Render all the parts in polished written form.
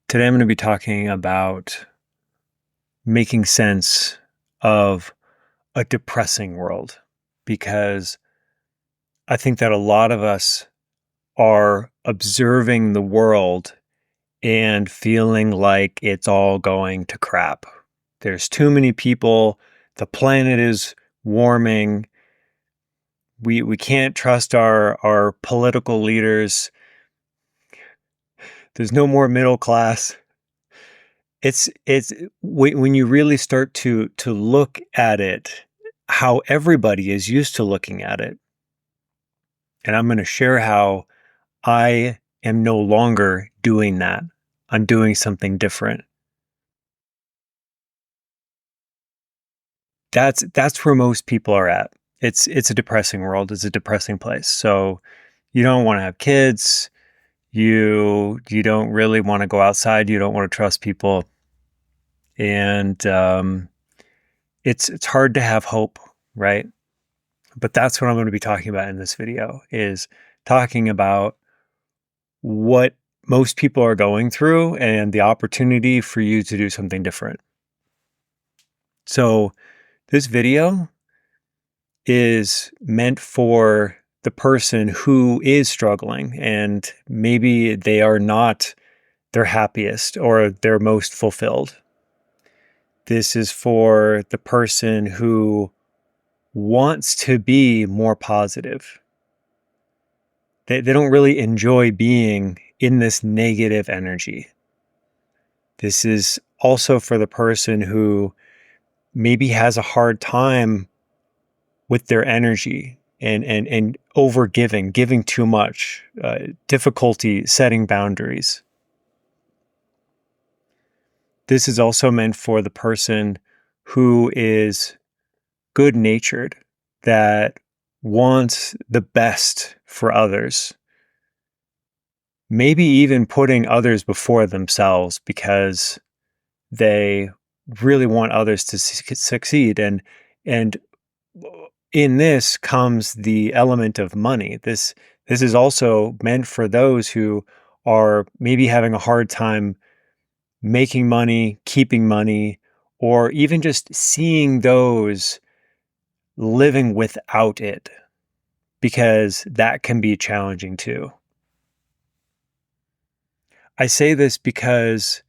Today I'm going to be talking about making sense of a depressing world because I think that a lot of us are observing the world and feeling like it's all going to crap. There's too many people, the planet is warming. We can't trust our political leaders. There's no more middle class. It's when you really start to look at it, how everybody is used to looking at it. And I'm going to share how I am no longer doing that. I'm doing something different. That's where most people are at. It's a depressing world. It's a depressing place. So you don't want to have kids. You don't really want to go outside. You don't want to trust people, and it's hard to have hope, right? But that's what I'm going to be talking about in this video, is talking about what most people are going through and the opportunity for you to do something different. So this video is meant for the person who is struggling and maybe they are not their happiest or their most fulfilled. This is for the person who wants to be more positive. They don't really enjoy being in this negative energy. This is also for the person who maybe has a hard time with their energy and over giving too much, difficulty setting boundaries. This is also meant for the person who is good natured, that wants the best for others. Maybe even putting others before themselves because they really want others to succeed. And in this comes the element of money. This is also meant for those who are maybe having a hard time making money, keeping money, or even just seeing those living without it, because that can be challenging too. I say this because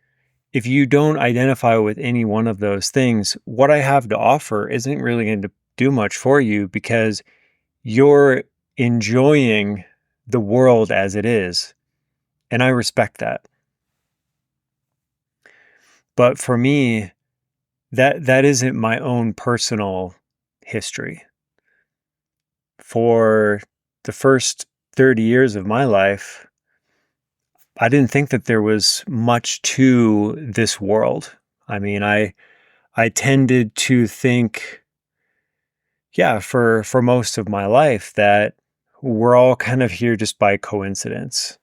if you don't identify with any one of those things, what I have to offer isn't really going to do much for you because you're enjoying the world as it is. And I respect that. But for me, that isn't my own personal history. For the first 30 years of my life, I didn't think that there was much to this world. I mean, I tended to think, yeah, for most of my life, that we're all kind of here just by coincidence,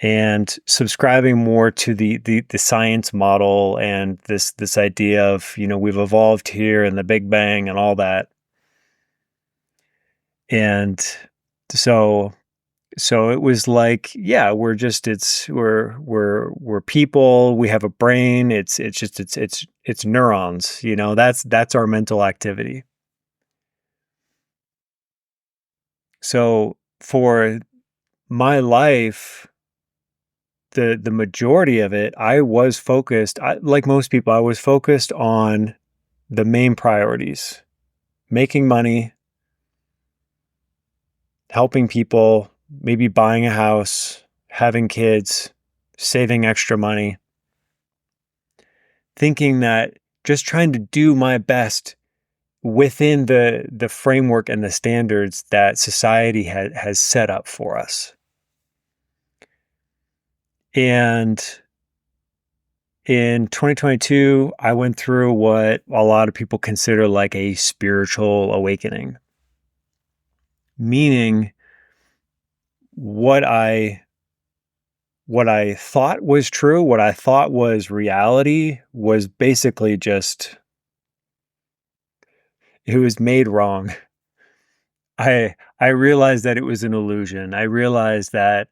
and subscribing more to the science model and this idea of, we've evolved here in the Big Bang and all that. And so it was like, yeah, we're people, we have a brain, it's neurons, that's our mental activity. So for my life, the majority of it, I was focused, like most people, I was focused on the main priorities: making money, helping people, maybe buying a house, having kids, saving extra money, thinking that just trying to do my best within the framework and the standards that society has set up for us. And in 2022, I went through what a lot of people consider like a spiritual awakening, meaning what I thought was true, what I thought was reality, was basically just, it was made wrong. I realized that it was an illusion. I realized that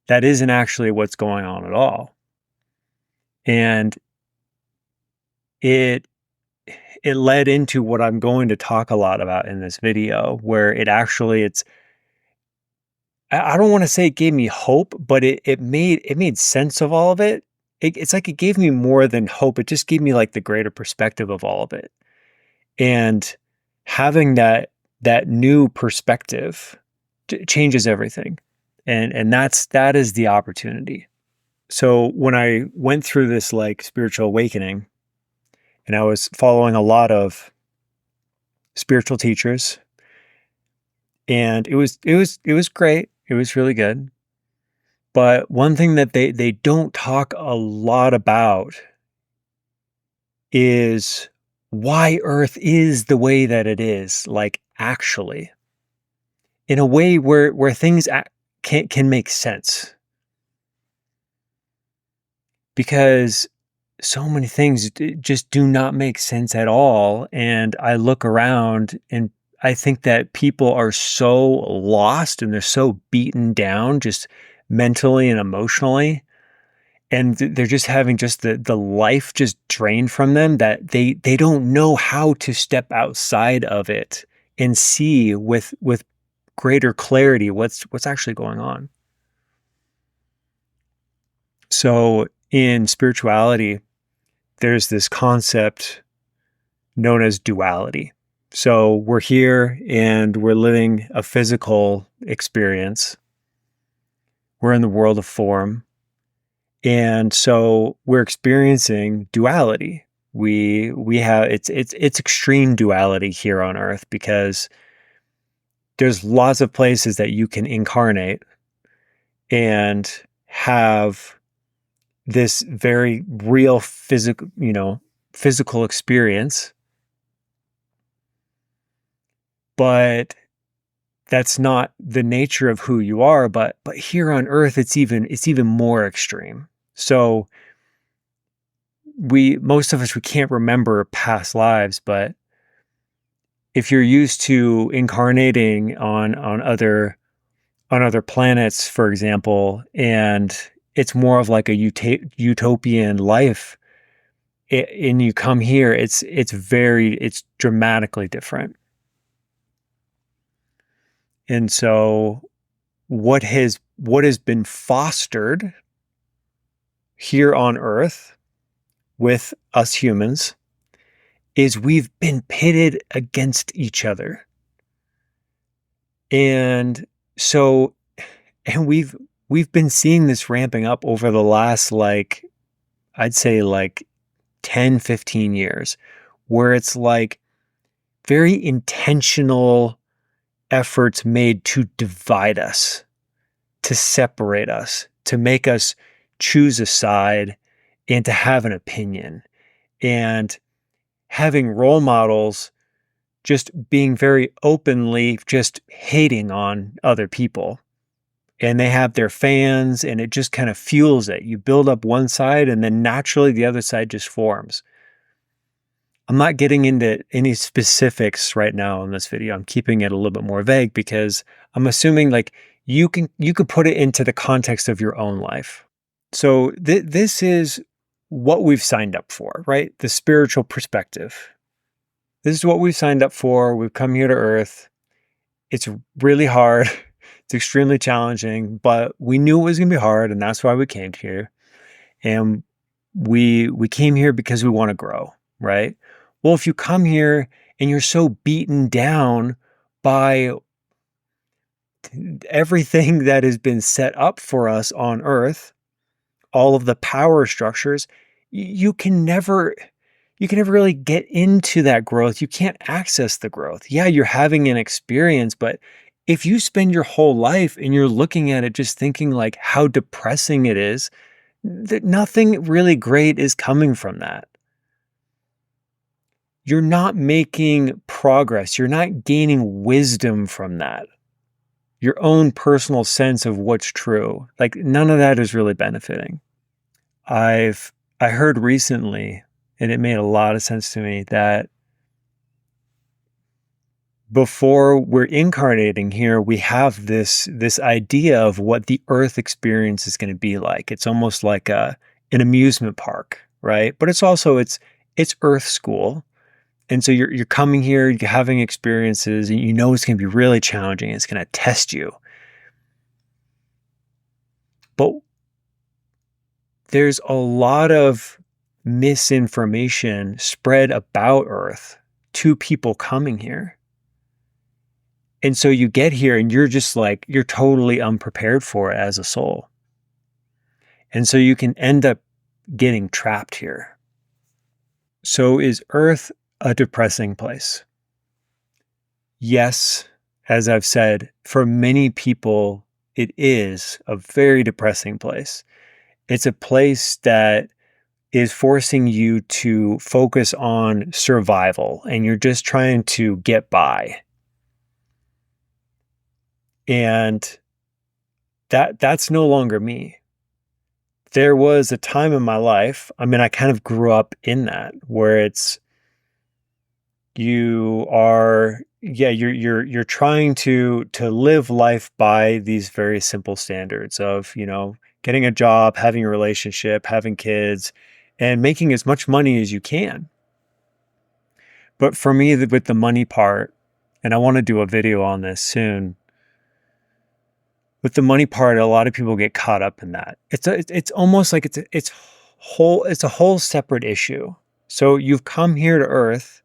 that isn't actually what's going on at all. And it it led into what I'm going to talk a lot about in this video, where it's I don't want to say it gave me hope, but it made sense of all of it. It's like it gave me more than hope. It just gave me like the greater perspective of all of it. And having that new perspective changes everything. And that is the opportunity. So when I went through this like spiritual awakening, and I was following a lot of spiritual teachers, and it was great. It was really good. But one thing that they don't talk a lot about is why Earth is the way that it is, like actually, in a way where things can make sense. Because so many things just do not make sense at all. And I look around and I think that people are so lost and they're so beaten down just mentally and emotionally. And they're just having just the life just drained from them, that they don't know how to step outside of it and see with greater clarity what's actually going on. So in spirituality, there's this concept known as duality. So we're here and we're living a physical experience. We're in the world of form. And so we're experiencing duality. We have it's extreme duality here on Earth, because there's lots of places that you can incarnate and have this very real physical experience. But that's not the nature of who you are. But here on Earth, it's even more extreme. So most of us, we can't remember past lives, but if you're used to incarnating on other planets, for example, and it's more of like a utopian life, and you come here, it's dramatically different. And so what has been fostered here on Earth with us humans is we've been pitted against each other. And so, and we've been seeing this ramping up over the last, like, I'd say like 10, 15 years, where it's like very intentional efforts made to divide us, to separate us, to make us choose a side and to have an opinion. And having role models just being very openly just hating on other people. And they have their fans, and it just kind of fuels it. You build up one side and then naturally the other side just forms. I'm not getting into any specifics right now in this video. I'm keeping it a little bit more vague because I'm assuming like you can put it into the context of your own life. So this is what we've signed up for, right? The spiritual perspective. This is what we've signed up for. We've come here to Earth. It's really hard. It's extremely challenging, but we knew it was going to be hard, and that's why we came here. And we came here because we want to grow, right? Well, if you come here and you're so beaten down by everything that has been set up for us on Earth, all of the power structures, you can never really get into that growth. You can't access the growth. Yeah, you're having an experience, but if you spend your whole life and you're looking at it just thinking like how depressing it is, that nothing really great is coming from that. You're not making progress. You're not gaining wisdom from that. Your own personal sense of what's true. Like none of that is really benefiting. I heard recently, and it made a lot of sense to me, that before we're incarnating here, we have this idea of what the Earth experience is going to be like. It's almost like an amusement park, right? But it's Earth School. And so you're coming here, you're having experiences, and you know it's going to be really challenging. It's going to test you. But there's a lot of misinformation spread about Earth to people coming here. And so you get here and you're just like, you're totally unprepared for it as a soul. And so you can end up getting trapped here. So is Earth a depressing place? Yes, as I've said, for many people, it is a very depressing place. It's a place that is forcing you to focus on survival and you're just trying to get by. And that's no longer me. There was a time in my life, I mean, I kind of grew up in that where it's you're trying to live life by these very simple standards of, getting a job, having a relationship, having kids, and making as much money as you can. But for me, with the money part, and I want to do a video on this soon, with the money part, a lot of people get caught up in that. It's almost like it's a whole separate issue. So you've come here to Earth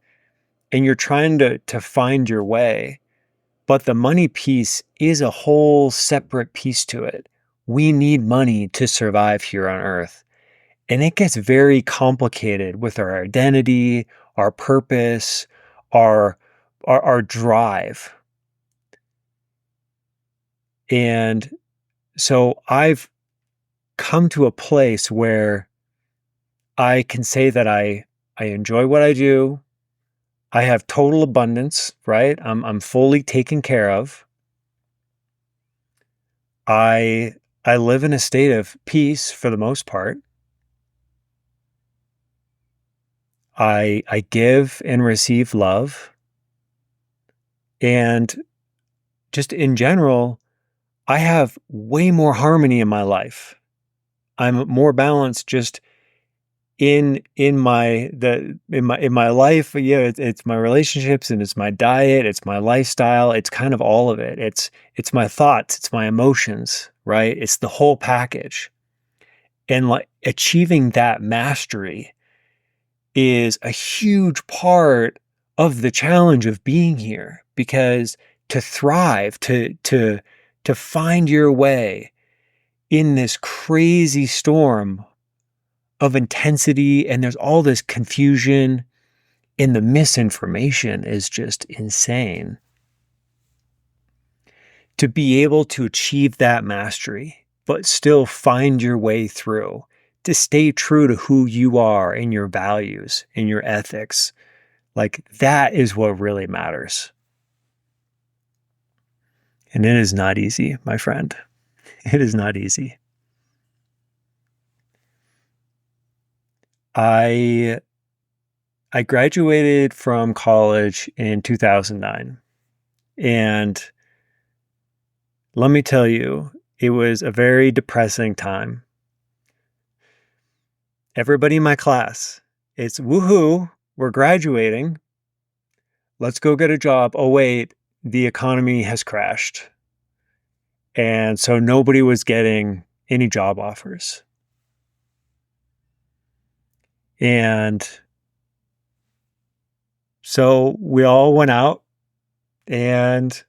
and you're trying to find your way, but the money piece is a whole separate piece to it. We need money to survive here on Earth. And it gets very complicated with our identity, our purpose, our drive. And so I've come to a place where I can say that I enjoy what I do. I have total abundance, right? I'm fully taken care of. I live in a state of peace for the most part. I give and receive love. And just in general, I have way more harmony in my life. I'm more balanced just in my life. Yeah, it's my relationships and it's my diet, it's my lifestyle, it's kind of all of it. It's my thoughts, it's my emotions, right? It's the whole package. And like achieving that mastery is a huge part of the challenge of being here, because to thrive, to find your way in this crazy storm of intensity, and there's all this confusion and the misinformation is just insane. To be able to achieve that mastery, but still find your way through, to stay true to who you are and your values and your ethics, like that is what really matters. And it is not easy, my friend. It is not easy. I graduated from college in 2009. And let me tell you, it was a very depressing time. Everybody in my class, it's woohoo, we're graduating. Let's go get a job. Oh, wait, the economy has crashed. And so nobody was getting any job offers. And so we all went out and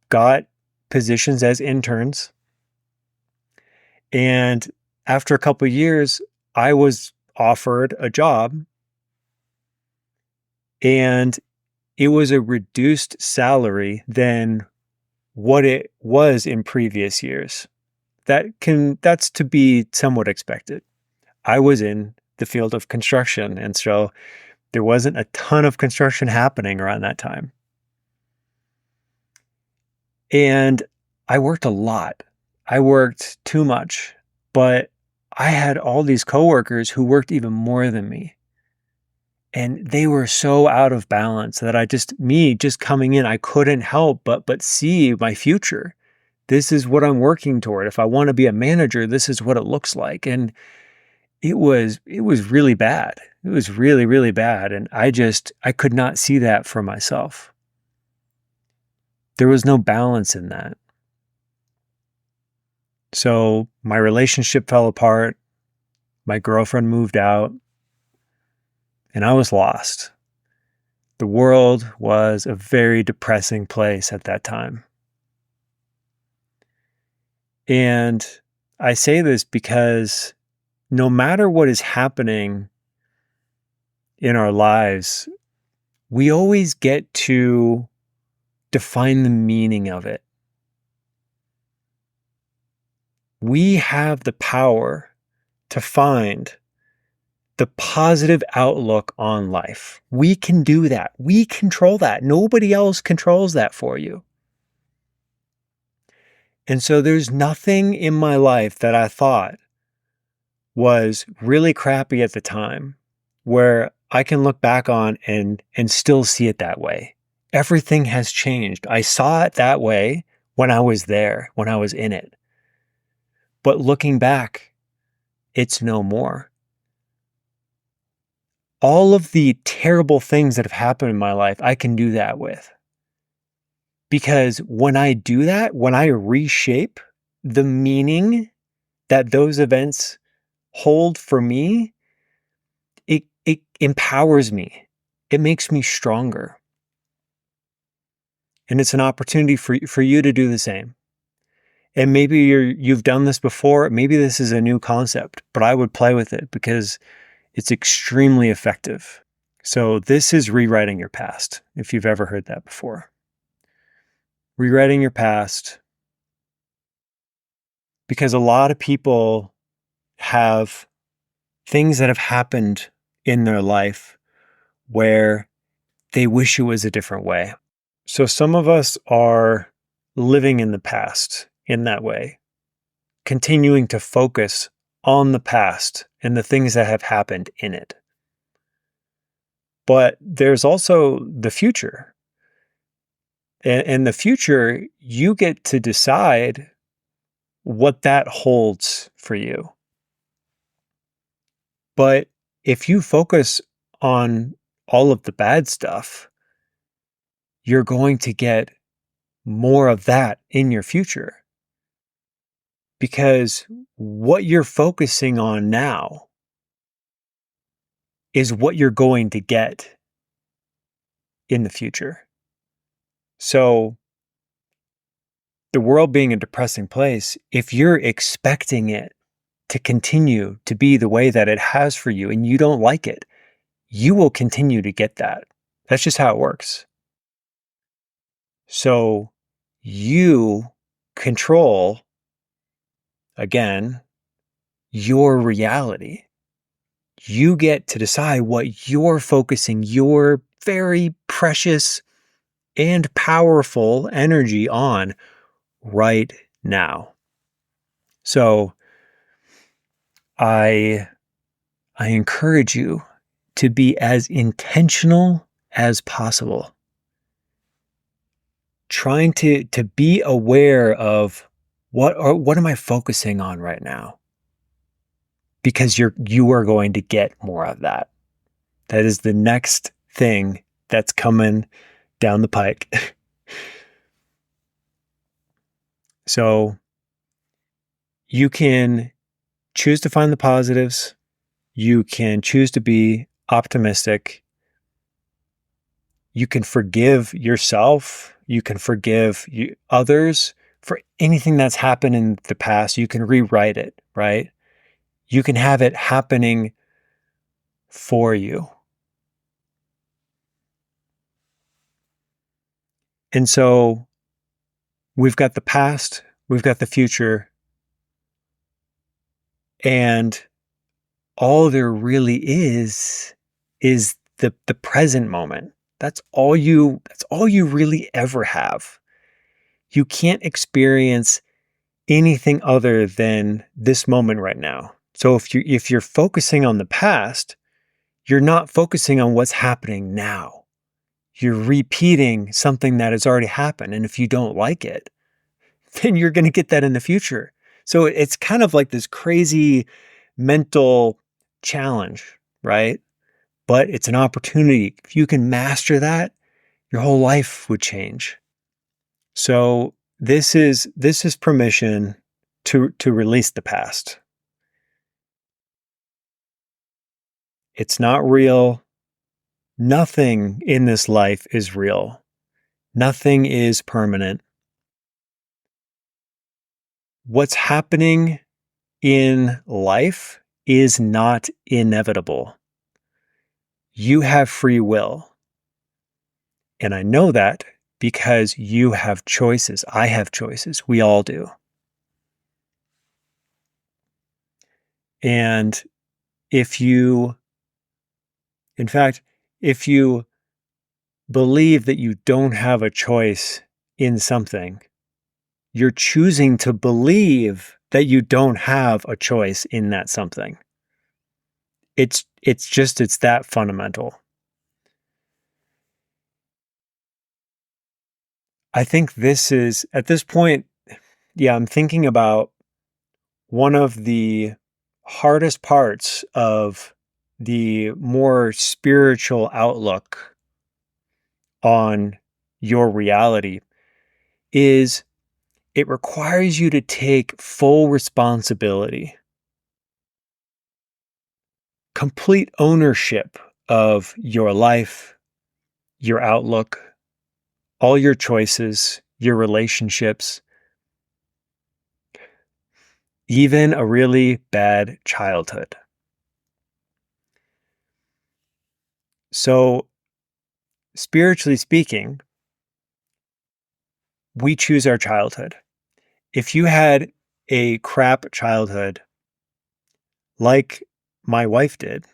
got positions as interns. And after a couple of years, I was offered a job, and it was a reduced salary than what it was in previous years. That's to be somewhat expected. I was in the field of construction, and so there wasn't a ton of construction happening around that time. And I worked a lot. I worked too much, but I had all these coworkers who worked even more than me. And they were so out of balance that just coming in, I couldn't help but see my future. This is what I'm working toward. If I want to be a manager, this is what it looks like. And it was really bad. It was really, really bad. And I could not see that for myself. There was no balance in that. So my relationship fell apart. My girlfriend moved out and I was lost. The world was a very depressing place at that time. And I say this because no matter what is happening in our lives, we always get to define the meaning of it. We have the power to find the positive outlook on life. We can do that. We control that. Nobody else controls that for you. And so there's nothing in my life that I thought was really crappy at the time where I can look back on and still see it that way. Everything has changed. I saw it that way when I was there, when I was in it. But looking back, it's no more. All of the terrible things that have happened in my life, I can do that with. Because when I do that, when I reshape the meaning that those events hold for me, it empowers me. It makes me stronger. And it's an opportunity for you to do the same. And maybe you've done this before. Maybe this is a new concept, but I would play with it because it's extremely effective. So this is rewriting your past, if you've ever heard that before. Rewriting your past, because a lot of people have things that have happened in their life where they wish it was a different way. So some of us are living in the past in that way, continuing to focus on the past and the things that have happened in it. But there's also the future. And the future, you get to decide what that holds for you. But if you focus on all of the bad stuff, you're going to get more of that in your future. Because what you're focusing on now is what you're going to get in the future. So, the world being a depressing place, if you're expecting it to continue to be the way that it has for you and you don't like it, you will continue to get that. That's just how it works. So, you control, again, your reality. You get to decide what you're focusing your very precious and powerful energy on right now. So I encourage you to be as intentional as possible. Trying to be aware of what am I focusing on right now? Because you are going to get more of that. That is the next thing that's coming down the pike. So you can choose to find the positives. You can choose to be optimistic. You can forgive yourself. You can forgive others for anything that's happened in the past. You can rewrite it, right? You can have it happening for you. And so we've got the past, we've got the future, and all there really is the present moment. That's all you really ever have. You can't experience anything other than this moment right now. So if you're focusing on the past, you're not focusing on what's happening now. You're repeating something that has already happened. And if you don't like it, then you're going to get that in the future. So it's kind of like this crazy mental challenge, right? But it's an opportunity. If you can master that, your whole life would change. So this is permission to release the past. It's not real. Nothing in this life is real. Nothing is permanent. What's happening in life is not inevitable. You have free will. And I know that because you have choices. I have choices. We all do. And if you, in fact, if you believe that you don't have a choice in something, you're choosing to believe that you don't have a choice in that something. It's that fundamental. I think this is, at this point, yeah, I'm thinking about one of the hardest parts of the more spiritual outlook on your reality is it requires you to take full responsibility, complete ownership of your life, your outlook, all your choices, your relationships, even a really bad childhood. So, spiritually speaking, we choose our childhood. If you had a crap childhood like my wife did,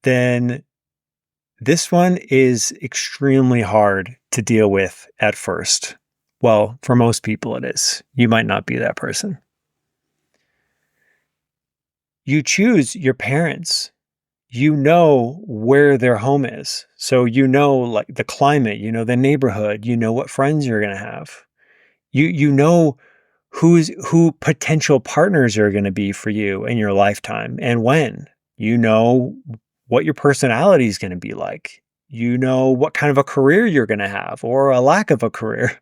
then this one is extremely hard to deal with at first. Well, for most people, it is. You might not be that person. You choose your parents. You know where their home is. So you know like the climate, you know the neighborhood, you know what friends you're going to have. You know who potential partners are going to be for you in your lifetime and when. You know what your personality is going to be like. You know what kind of a career you're going to have or a lack of a career.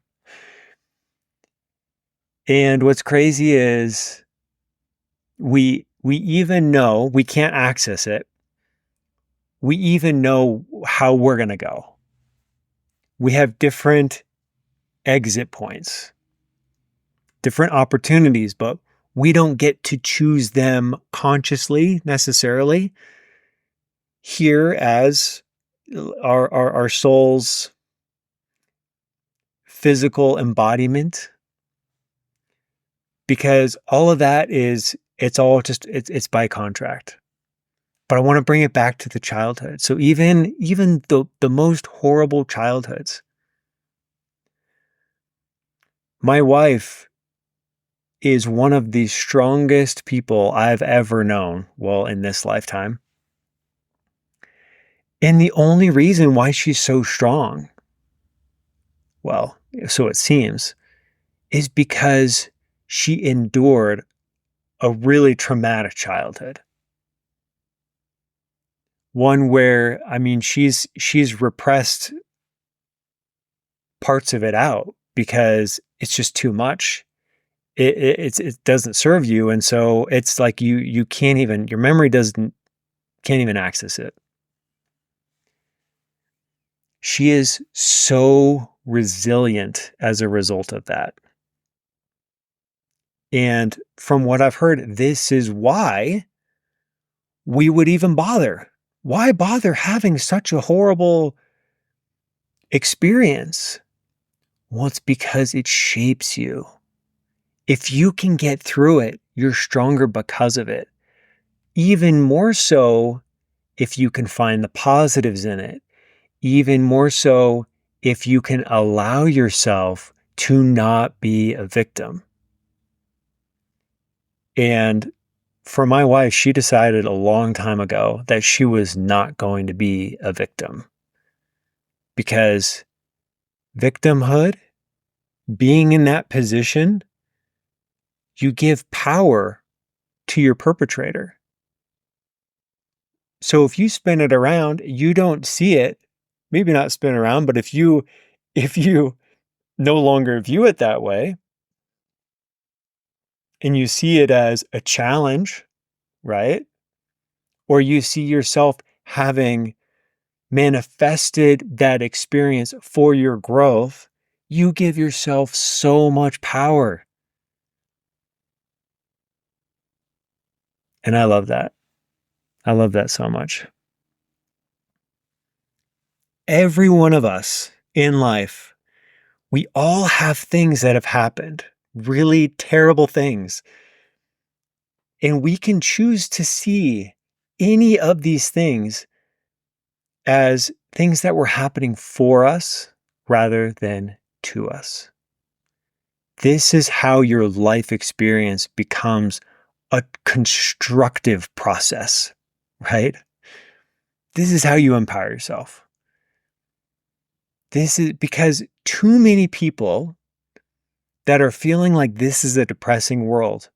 And what's crazy is we even know we can't access it. We even know how we're going to go. We have different exit points, different opportunities, but we don't get to choose them consciously necessarily. Here as our soul's physical embodiment, because all of that is, it's all just, it's by contract. But I want to bring it back to the childhood. So even the most horrible childhoods, my wife is one of the strongest people I've ever known, well, in this lifetime. And the only reason why she's so strong, well, so it seems, is because she endured a really traumatic childhood. One where, I mean, she's repressed parts of it out because it's just too much. It doesn't serve you, and so it's like you can't even, your memory can't even access it. She is so resilient as a result of that. And from what I've heard, this is why we would even bother. Why bother having such a horrible experience? Well, it's because it shapes you. If you can get through it, you're stronger because of it. Even more so if you can find the positives in it. Even more so if you can allow yourself to not be a victim. And for my wife, she decided a long time ago that she was not going to be a victim, because victimhood being in that position, you give power to your perpetrator. So if you spin it around, you don't see it. Maybe not spin around, but if you no longer view it that way and you see it as a challenge, right? Or you see yourself having manifested that experience for your growth, you give yourself so much power. And I love that. I love that so much. Every one of us in life, we all have things that have happened, really terrible things. And we can choose to see any of these things as things that were happening for us rather than to us. This is how your life experience becomes a constructive process, right? This is how you empower yourself. This is because too many people that are feeling like this is a depressing world,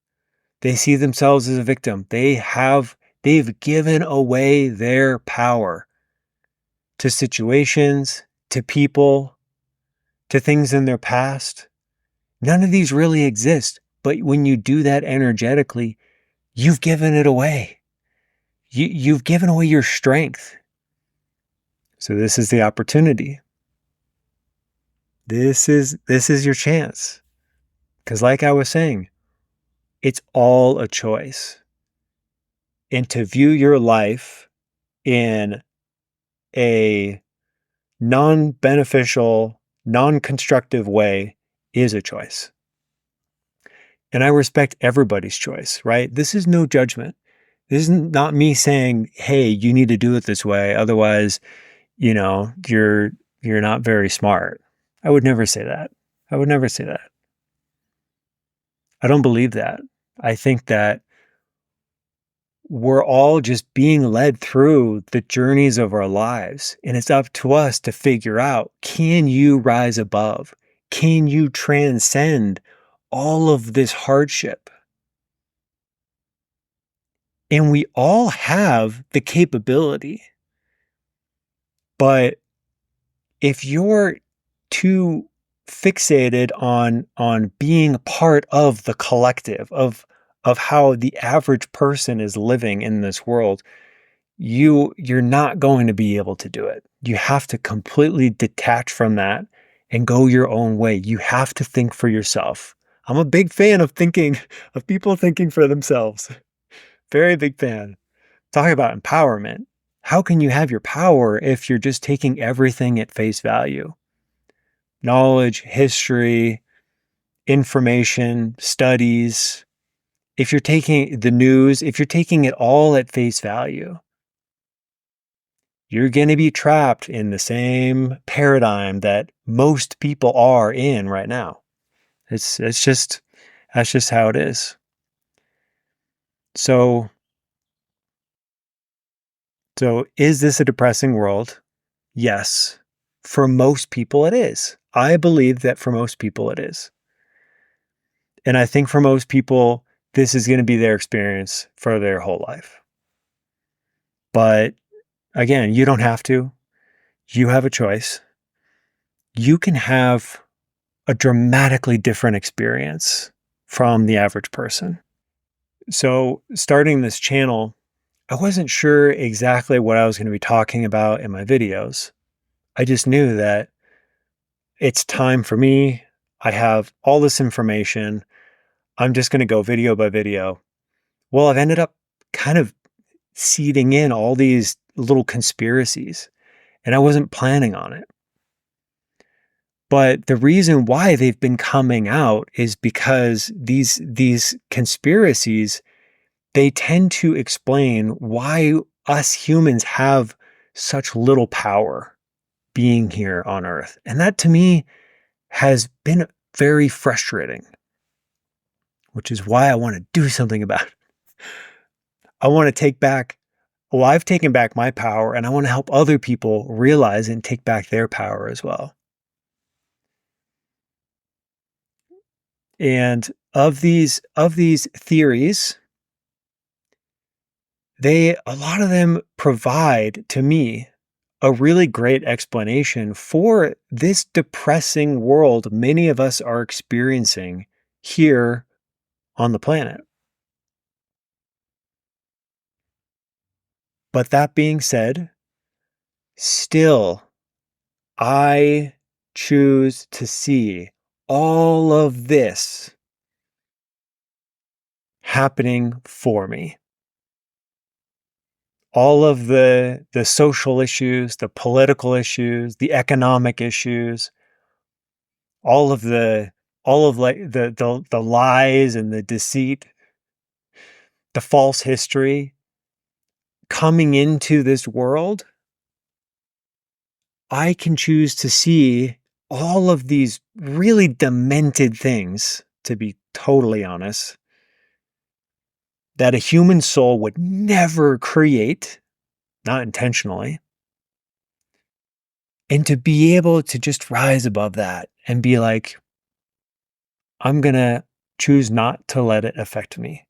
they see themselves as a victim. They've given away their power to situations, to people, to things in their past. None of these really exist. But when you do that energetically, you've given it away. You've given away your strength. So this is the opportunity. This is your chance. Because like I was saying, it's all a choice. And to view your life in a non-beneficial, non-constructive way is a choice. And I respect everybody's choice, right? This is no judgment. This is not me saying, hey, you need to do it this way. Otherwise, you're not very smart. I would never say that. I would never say that. I don't believe that. I think that we're all just being led through the journeys of our lives. And it's up to us to figure out, can you rise above? Can you transcend all of this hardship? And we all have the capability. But if you're too fixated on being part of the collective of how the average person is living in this world, you're not going to be able to do it. You have to completely detach from that and go your own way. You have to think for yourself. I'm a big fan of people thinking for themselves. Very big fan. Talk about empowerment. How can you have your power if you're just taking everything at face value? Knowledge, history, information, studies. If you're taking the news, if you're taking it all at face value, you're going to be trapped in the same paradigm that most people are in right now. That's just how it is. So is this a depressing world? Yes. For most people it is. I believe that for most people it is. And I think for most people this is going to be their experience for their whole life. But again, you don't have to. You have a choice. You can have a dramatically different experience from the average person. So, starting this channel, I wasn't sure exactly what I was going to be talking about in my videos. I just knew that it's time for me. I have all this information. I'm just going to go video by video. Well, I've ended up kind of seeding in all these little conspiracies, and I wasn't planning on it. But the reason why they've been coming out is because these conspiracies, they tend to explain why us humans have such little power being here on Earth. And that to me has been very frustrating, which is why I want to do something about it. I want to take back, well, I've taken back my power, and I want to help other people realize and take back their power as well. And of these theories, a lot of them provide to me a really great explanation for this depressing world many of us are experiencing here on the planet. But that being said, still, I choose to see all of this happening for me. All of the social issues, the political issues, the economic issues, all of the all of like the lies and the deceit, the false history coming into this world, I can choose to see all of these really demented things, to be totally honest, that a human soul would never create, not intentionally, and to be able to just rise above that and be like, I'm going to choose not to let it affect me.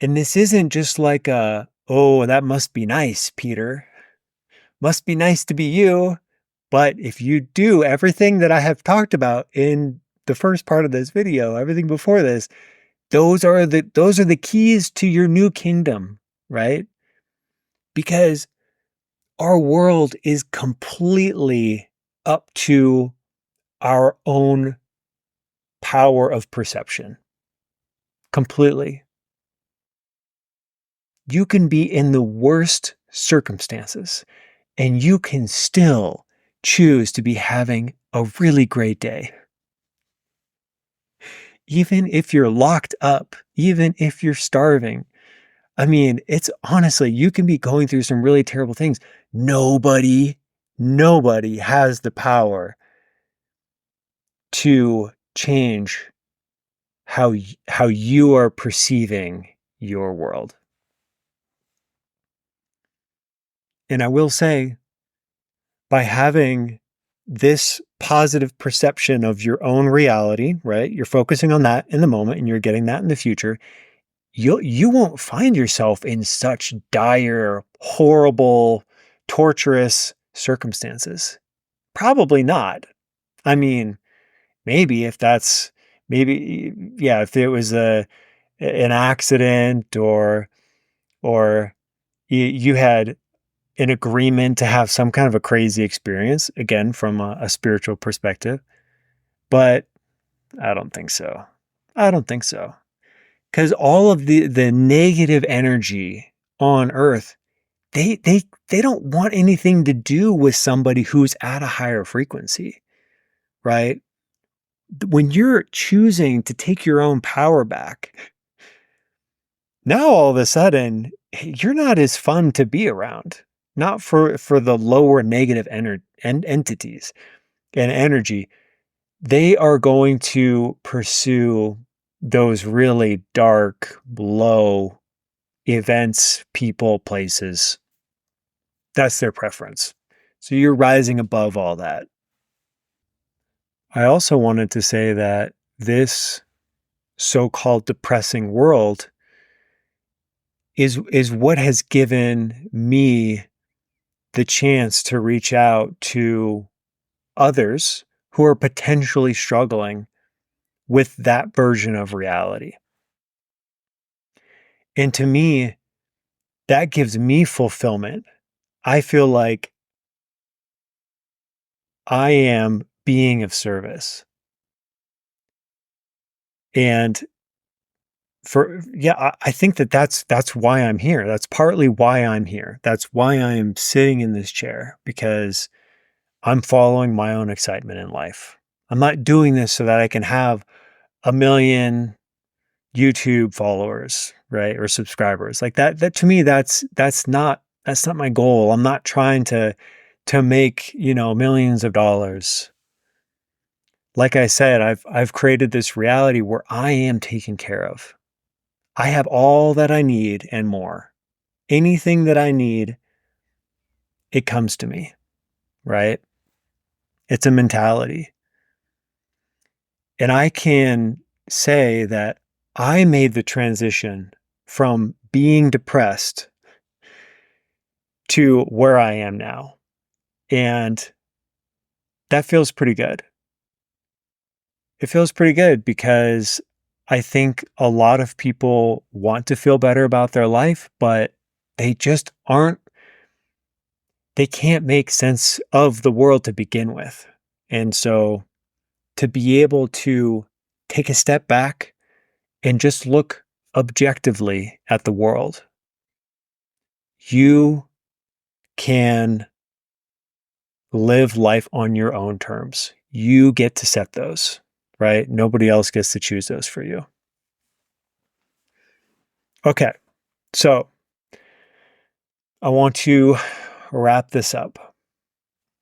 And this isn't just like oh, that must be nice, Peter. Must be nice to be you. But if you do everything that I have talked about in the first part of this video, everything before this, those are the keys to your new kingdom, right? Because our world is completely up to our own power of perception. Completely. You can be in the worst circumstances and you can still choose to be having a really great day. Even if you're locked up, even if you're starving. I mean, it's honestly, you can be going through some really terrible things. Nobody has the power to change how you are perceiving your world. And I will say, by having this positive perception of your own reality, right? You're focusing on that in the moment and you're getting that in the future. You won't find yourself in such dire, horrible, torturous circumstances. Probably not. I mean, maybe if that's maybe yeah, if it was an accident or you had an agreement to have some kind of a crazy experience, again from a spiritual perspective, but I don't think so. I don't think so. Because all of the negative energy on earth, they don't want anything to do with somebody who's at a higher frequency, right? When you're choosing to take your own power back, now all of a sudden you're not as fun to be around. Not for the lower negative entities and energy. They are going to pursue those really dark, low events, people, places. That's their preference. So you're rising above all that. I also wanted to say that this so-called depressing world is what has given me the chance to reach out to others who are potentially struggling with that version of reality. And to me, that gives me fulfillment. I feel like I am being of service. And I think that's why I'm here. That's partly why I'm here. That's why I am sitting in this chair, because I'm following my own excitement in life. I'm not doing this so that I can have 1 million YouTube followers, right? Or subscribers. Like that to me, that's not my goal. I'm not trying to make, millions of dollars. Like I said, I've created this reality where I am taken care of. I have all that I need and more. Anything that I need, it comes to me, right? It's a mentality. And I can say that I made the transition from being depressed to where I am now. And that feels pretty good. It feels pretty good because I think a lot of people want to feel better about their life, but they just aren't, they can't make sense of the world to begin with. And so to be able to take a step back and just look objectively at the world, you can live life on your own terms. You get to set those, right? Nobody else gets to choose those for you. Okay, so I want to wrap this up.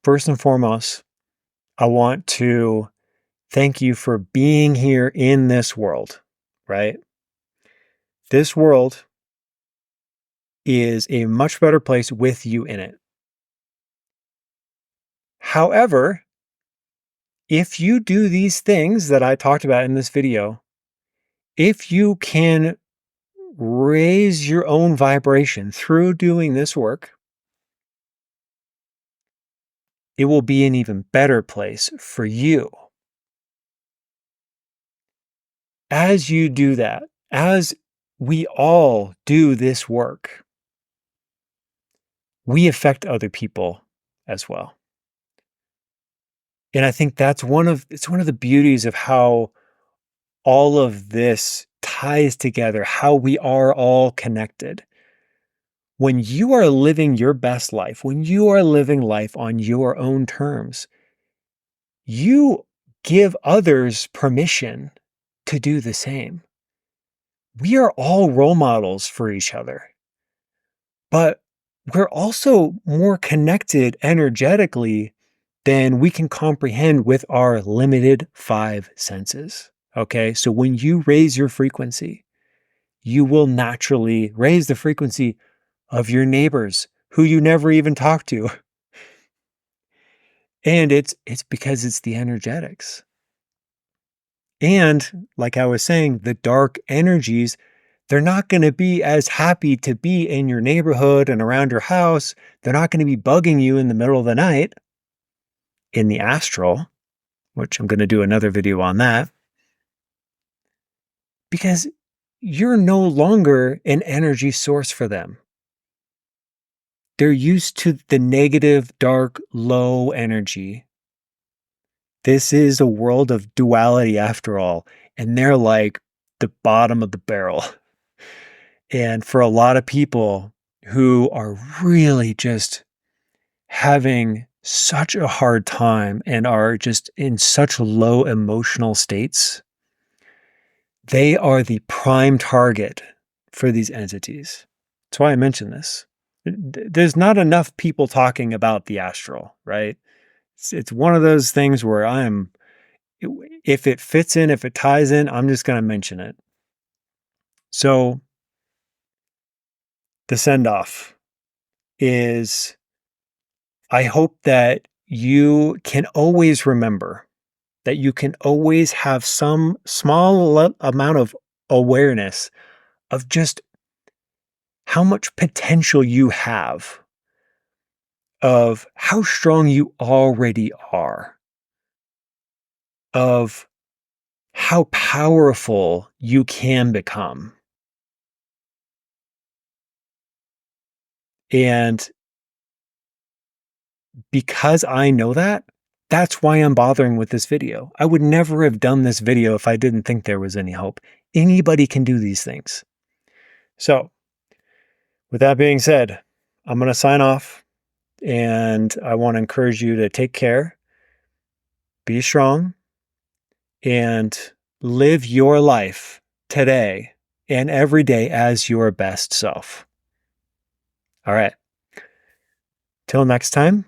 First and foremost, I want to thank you for being here in this world, right? This world is a much better place with you in it. However, if you do these things that I talked about in this video, if you can raise your own vibration through doing this work, it will be an even better place for you. As you do that, as we all do this work, we affect other people as well. And I think that's it's one of the beauties of how all of this ties together, how we are all connected. When you are living your best life, when you are living life on your own terms, you give others permission to do the same. We are all role models for each other, but we're also more connected energetically than we can comprehend with our limited five senses. Okay. So when you raise your frequency, you will naturally raise the frequency of your neighbors who you never even talk to. And it's because it's the energetics. And like I was saying, the dark energies, they're not going to be as happy to be in your neighborhood and around your house. They're not going to be bugging you in the middle of the night in the astral, which I'm going to do another video on that, because you're no longer an energy source for them. They're used to the negative, dark, low energy. This is a world of duality after all, and they're like the bottom of the barrel. And for a lot of people who are really just having such a hard time and are just in such low emotional states, they are the prime target for these entities. That's why I mention this. There's not enough people talking about the astral, right? It's one of those things where if it fits in, if it ties in, I'm just going to mention it. So the send off is, I hope that you can always remember that you can always have some small amount of awareness of just how much potential you have, of how strong you already are, of how powerful you can become. And because I know that, that's why I'm bothering with this video. I would never have done this video if I didn't think there was any hope. Anybody can do these things. So, with that being said, I'm going to sign off, and I want to encourage you to take care, be strong, and live your life today and every day as your best self. All right. Till next time.